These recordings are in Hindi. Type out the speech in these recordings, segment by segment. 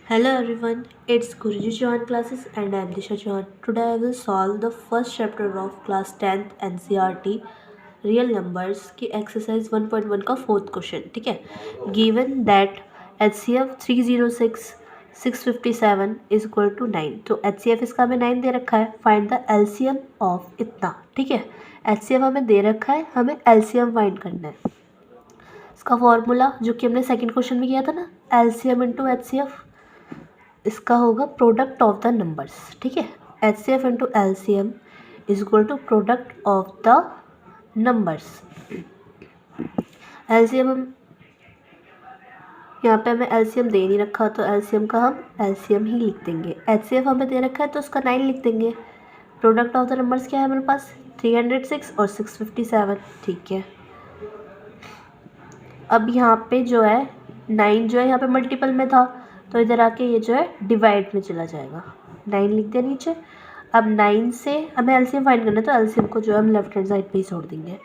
Hello everyone, it's Guruji Chauhan classes and I am Disha Chauhan. Today I will solve the first chapter of class 10th NCERT real numbers की exercise 1.1 का fourth question. ठीक है, given that HCF 306 657 is equal to 9. तो HCF इसका हमें 9 दे रखा है. Find the LCM of इतना. ठीक है, HCF हमें दे रखा है, हमें LCM फाइंड करना है. इसका फॉर्मूला जो कि हमने सेकंड क्वेश्चन में किया था ना, LCM इंटू HCF, इसका होगा प्रोडक्ट ऑफ द नंबर्स. ठीक है, HCF into LCM is equal to product of the numbers. LCM हम यहाँ पे हमें LCM दे नहीं रखा तो LCM का हम LCM ही लिख देंगे. HCF हमें दे रखा है तो उसका 9 लिख देंगे. प्रोडक्ट ऑफ द नंबर्स क्या है हमारे पास, 306 और 657. ठीक है, अब यहाँ पे जो है 9 जो है यहाँ पे मल्टीपल में था तो इधर आके ये जो है डिवाइड में चला जाएगा. 9 लिख दिया नीचे. अब 9 से हमें LCM फाइंड करना है तो LCM को जो है हम लेफ्ट हैंड साइड पे ही छोड़ देंगे.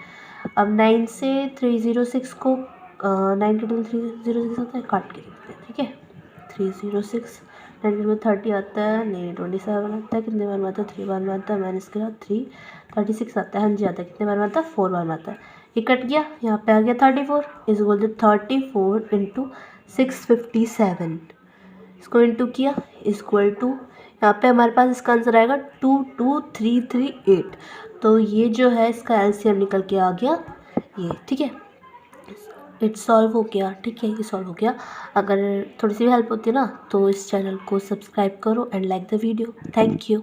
अब 9 से 306 को 9 के डबल 306 होता है, काट के लिखते हैं. ठीक है, 306 9 के डबल 30 आता है, नहीं 27 आता है. कितने बार में आता है, 3 बार में आता है. माइनस के बाद 3 36 आता है. हाँ जी आता है. कितने बार में आता है, 4 बार में आता है. ये कट गया, यहाँ पे आ गया 34 इज इक्वल टू 34 इंटू 657. इसको इंटू किया इज इक्वल टू, यहाँ पे हमारे पास इसका आंसर आएगा 22338. तो ये जो है इसका LCM निकल के आ गया ये. ठीक है, इट सॉल्व हो गया. ठीक है, ये सॉल्व हो गया. अगर थोड़ी सी भी हेल्प होती है ना तो इस चैनल को सब्सक्राइब करो and like the video. Thank you.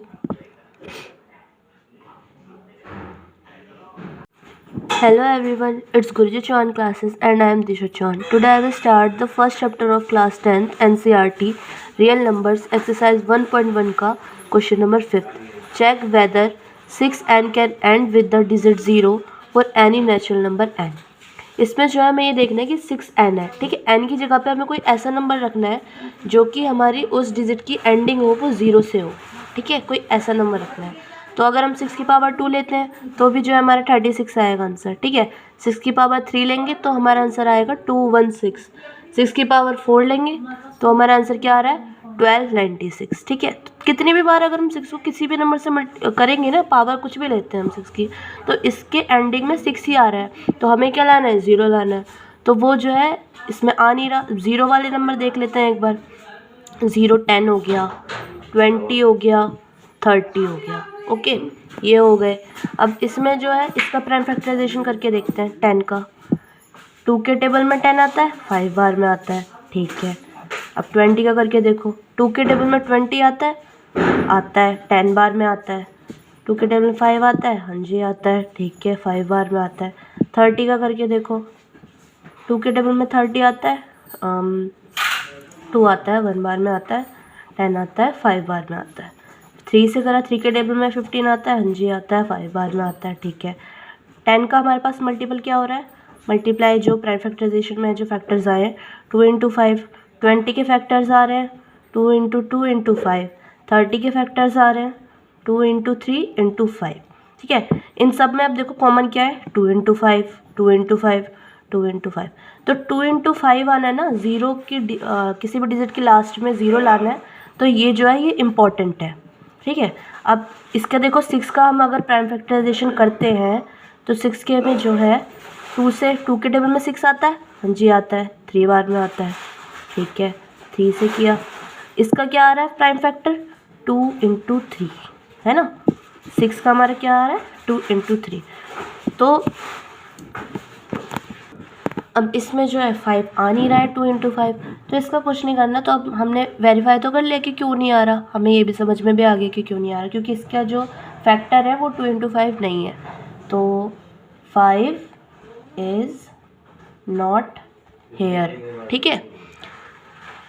Hello everyone, it's Guruji Chauhan classes and I am Disha Chauhan. Today I will start the first chapter of class 10th NCERT real numbers exercise 1.1 का question number 5th. Check whether 6n can end with the digit 0 for any natural number n. इसमें जो है हमें ये देखना है कि 6n है. ठीक है, n की जगह पे हमें कोई ऐसा नंबर रखना है जो कि हमारी उस डिजिट की एंडिंग हो वो 0 से हो. ठीक है, कोई ऐसा नंबर रखना है. तो अगर हम 6 की पावर 2 लेते हैं तो भी जो है हमारा 36 आएगा आंसर. ठीक है, 6 की पावर 3 लेंगे तो हमारा आंसर आएगा 216. 6 की पावर 4 लेंगे तो हमारा आंसर क्या आ रहा है, 1296. ठीक है, तो कितनी भी बार अगर हम 6 को किसी भी नंबर से करेंगे ना, पावर कुछ भी लेते हैं हम 6 की, तो इसके एंडिंग में 6 ही आ रहा है. तो हमें क्या लाना है, 0 लाना है. तो वो जो है इसमें आ नहीं रहा. 0 वाले नंबर देख लेते हैं एक बार. 0 10 हो गया, 20 हो गया, 30 हो गया. ओके, ये हो गए. अब इसमें जो है इसका प्राइम फैक्टराइजेशन करके देखते हैं. 10 का 2 के टेबल में 10 आता है, 5 बार में आता है. ठीक है, अब 20 का करके देखो. 2 के टेबल में 20 आता है 10 बार में आता है. 2 के टेबल में 5 आता है, हाँ जी आता है. ठीक है, 5 बार में आता है. 30 का करके देखो. 2 के टेबल में 30 आता है, 2 आता है, 1 बार में आता है. 10 आता है, 5 बार में आता है. 3 से करा, 3 के टेबल में 15 आता है, हाँ जी आता है. 5 बार में आता है. ठीक है, 10 का हमारे पास मल्टीपल क्या हो रहा है, मल्टीप्लाई जो प्राइम फैक्टराइजेशन में जो फैक्टर्स आए हैं 2 इंटू 5. 20 के फैक्टर्स आ रहे हैं 2 इंटू 2 इंटू 5. 30 के फैक्टर्स आ रहे हैं 2 इंटू 3 इंटू 5. ठीक है, इन सब में अब देखो कॉमन क्या है, 2 इंटू 5 2 इंटू 5 2 इंटू 5. तो 2 इंटू 5 आना है ना, 0 की किसी भी डिजिट की लास्ट में 0 लाना है. तो ये जो है ये इम्पॉर्टेंट है. ठीक है, अब इसका देखो 6 का हम अगर प्राइम फैक्टराइजेशन करते हैं तो 6 के में जो है 2 से 2 के टेबल में 6 आता है, हाँ जी आता है. 3 बार में आता है. ठीक है, 3 से किया. इसका क्या आ रहा है प्राइम फैक्टर, 2 इंटू 3 है ना. 6 का हमारा क्या आ रहा है, 2 इंटू 3. तो अब इसमें जो है 5 आ नहीं रहा है, 2 इंटू 5. तो इसका कुछ नहीं करना. तो अब हमने वेरीफाई तो कर लिया कि क्यों नहीं आ रहा. हमें ये भी समझ में भी आ गया कि क्यों नहीं आ रहा, क्योंकि इसका जो फैक्टर है वो 2 इंटू 5 नहीं है. तो 5 इज़ नॉट हेयर. ठीक है,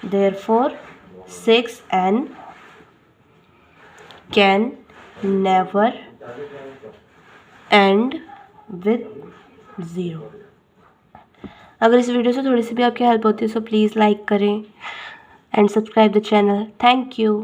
therefore 6n can never and with 0. अगर इस वीडियो से थोड़ी सी भी आपकी हेल्प होती है सो प्लीज़ लाइक करें and subscribe the channel. Thank you.